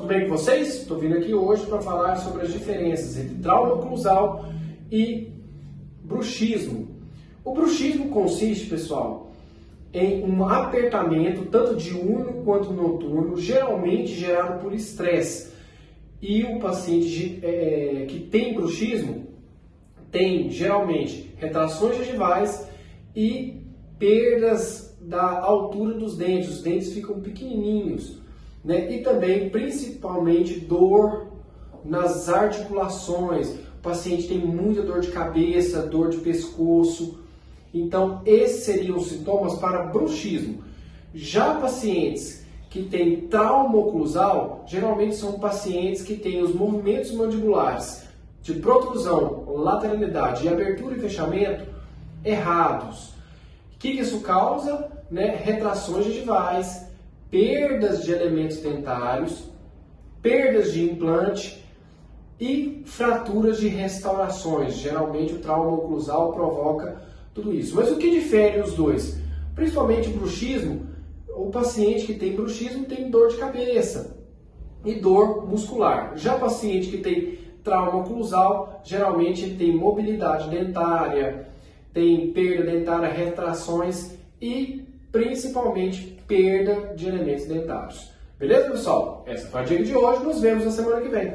tudo bem com vocês? Estou vindo aqui hoje para falar sobre as diferenças entre trauma oclusal e bruxismo. O bruxismo consiste, pessoal, em um apertamento tanto diurno quanto noturno, geralmente gerado por estresse. E o paciente que tem bruxismo tem geralmente retrações gengivais e perdas da altura dos dentes. Os dentes ficam pequenininhos, né? E também, principalmente, dor nas articulações. O paciente tem muita dor de cabeça, dor de pescoço. Então, esses seriam os sintomas para bruxismo. Já pacientes que têm trauma oclusal, geralmente são pacientes que têm os movimentos mandibulares de protrusão, lateralidade e abertura e fechamento errados. O que isso causa? Retrações gengivais, perdas de elementos dentários, perdas de implante e fraturas de restaurações. Geralmente o trauma oclusal provoca tudo isso. Mas o que difere os dois? Principalmente o bruxismo, o paciente que tem bruxismo tem dor de cabeça e dor muscular. Já o paciente que tem trauma oclusal, geralmente tem mobilidade dentária, tem perda dentária, retrações e principalmente perda de elementos dentários. Beleza, pessoal? Essa foi a dica de hoje. Nos vemos na semana que vem.